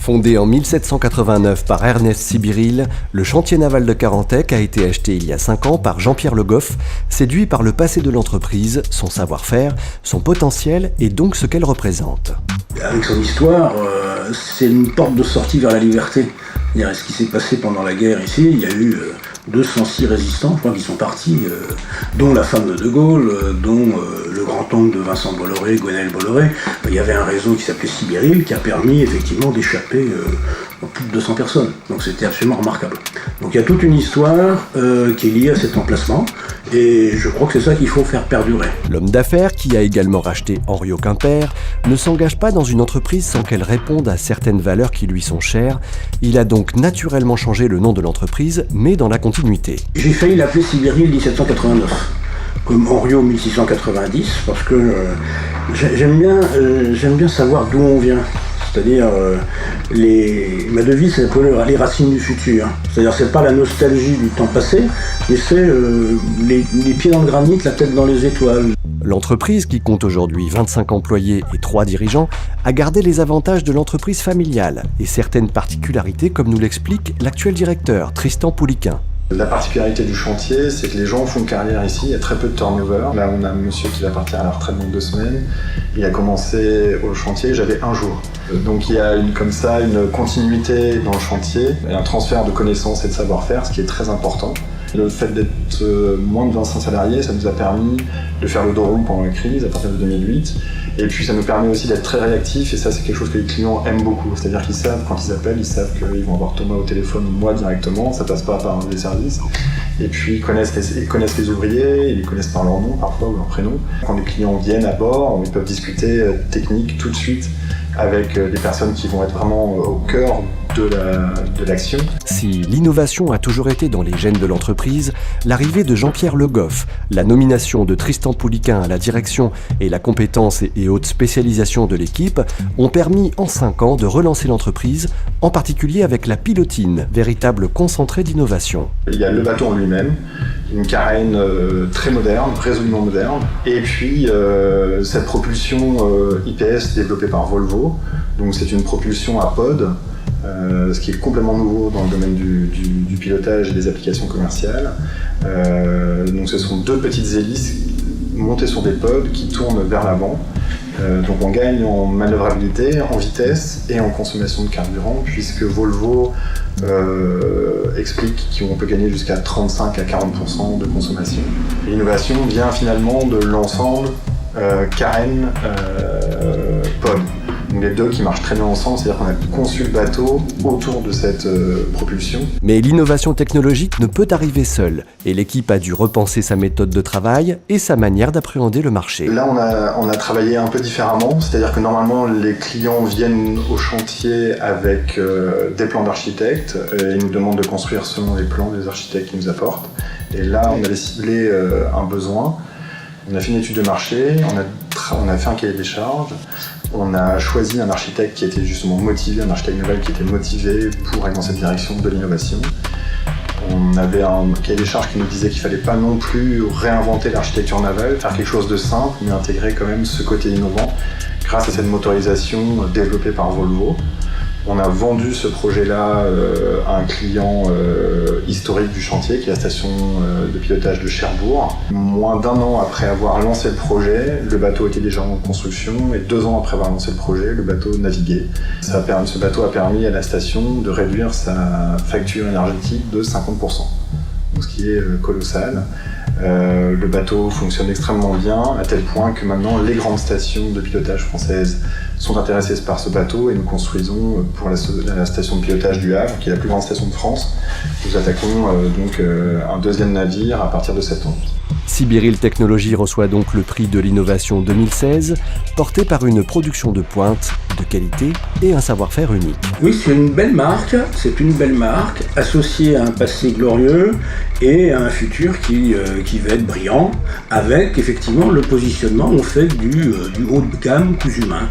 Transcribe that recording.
Fondé en 1789 par Ernest Sibiril, le chantier naval de Carantec a été acheté il y a 5 ans par Jean-Pierre Le Goff, séduit par le passé de l'entreprise, son savoir-faire, son potentiel et donc ce qu'elle représente. Avec son histoire, c'est une porte de sortie vers la liberté. Ce qui s'est passé pendant la guerre ici, il y a eu 206 résistants, je crois, qui sont partis, dont la femme de De Gaulle, dont le grand-oncle de Vincent Bolloré, Gwenaël Bolloré. Il y avait un réseau qui s'appelait Sibiril qui a permis effectivement d'échapper plus de 200 personnes. Donc c'était absolument remarquable. Donc il y a toute une histoire qui est liée à cet emplacement et je crois que c'est ça qu'il faut faire perdurer. L'homme d'affaires, qui a également racheté Henriot Quimper, ne s'engage pas dans une entreprise sans qu'elle réponde à certaines valeurs qui lui sont chères. Il a donc naturellement changé le nom de l'entreprise, mais dans la continuité. J'ai failli l'appeler Sibiril 1789. Comme Henriot 1690, parce que j'aime bien savoir d'où on vient. C'est-à-dire, ma devise, c'est les racines du futur. C'est-à-dire, c'est pas la nostalgie du temps passé, mais c'est les pieds dans le granit, la tête dans les étoiles. L'entreprise, qui compte aujourd'hui 25 employés et 3 dirigeants, a gardé les avantages de l'entreprise familiale et certaines particularités, comme nous l'explique l'actuel directeur, Tristan Pouliquin. La particularité du chantier, c'est que les gens font carrière ici, il y a très peu de turnover. Là, on a un monsieur qui va partir à la retraite dans 2 semaines. Il a commencé au chantier, j'avais 1 jour. Donc il y a une continuité dans le chantier, et un transfert de connaissances et de savoir-faire, ce qui est très important. Le fait d'être moins de 25 salariés, ça nous a permis de faire le dos rond pendant la crise, à partir de 2008. Et puis ça nous permet aussi d'être très réactifs, et ça c'est quelque chose que les clients aiment beaucoup. C'est-à-dire qu'ils savent, quand ils appellent, ils savent qu'ils vont avoir Thomas au téléphone ou moi directement, ça passe pas par des services. Et puis ils connaissent les ouvriers, ils les connaissent par leur nom parfois ou leur prénom. Quand les clients viennent à bord, ils peuvent discuter technique tout de suite avec des personnes qui vont être vraiment au cœur de l'action. Si l'innovation a toujours été dans les gènes de l'entreprise, l'arrivée de Jean-Pierre Le Goff, la nomination de Tristan Pouliquin à la direction et la compétence et haute spécialisation de l'équipe ont permis en 5 ans de relancer l'entreprise, en particulier avec la pilotine, véritable concentré d'innovation. Il y a le bateau en lui-même, une carène très moderne, résolument moderne, et puis cette propulsion IPS développée par Volvo. Donc c'est une propulsion à pod, ce qui est complètement nouveau dans le domaine du pilotage et des applications commerciales. Donc ce sont 2 petites hélices montées sur des pods qui tournent vers l'avant. Donc on gagne en manœuvrabilité, en vitesse et en consommation de carburant, puisque Volvo explique qu'on peut gagner jusqu'à 35 à 40% de consommation. L'innovation vient finalement de l'ensemble carène pod. Donc les 2 qui marchent très bien ensemble, c'est-à-dire qu'on a conçu le bateau autour de cette propulsion. Mais l'innovation technologique ne peut arriver seule, et l'équipe a dû repenser sa méthode de travail et sa manière d'appréhender le marché. Là, on a travaillé un peu différemment, c'est-à-dire que normalement, les clients viennent au chantier avec des plans d'architectes et ils nous demandent de construire selon les plans des architectes qu'ils nous apportent. Et là, on allait cibler un besoin. On a fait une étude de marché, on a fait un cahier des charges. On a choisi un architecte qui était justement motivé, un architecte naval qui était motivé pour aller dans cette direction de l'innovation. On avait un cahier des charges qui nous disait qu'il ne fallait pas non plus réinventer l'architecture navale, faire quelque chose de simple, mais intégrer quand même ce côté innovant grâce à cette motorisation développée par Volvo. On a vendu ce projet-là à un client historique du chantier, qui est la station de pilotage de Cherbourg. Moins d'1 an après avoir lancé le projet, le bateau était déjà en construction, et 2 ans après avoir lancé le projet, le bateau naviguait. Ce bateau a permis à la station de réduire sa facture énergétique de 50%, donc ce qui est colossal. Le bateau fonctionne extrêmement bien, à tel point que maintenant les grandes stations de pilotage françaises sont intéressées par ce bateau, et nous construisons pour la station de pilotage du Havre, qui est la plus grande station de France. Nous attaquons donc un 2e navire à partir de septembre. Sibiril Technologies reçoit donc le prix de l'innovation 2016, porté par une production de pointe, de qualité et un savoir-faire unique. Oui, c'est une belle marque, associée à un passé glorieux et à un futur qui va être brillant, avec effectivement le positionnement, on fait du haut de gamme plus humain.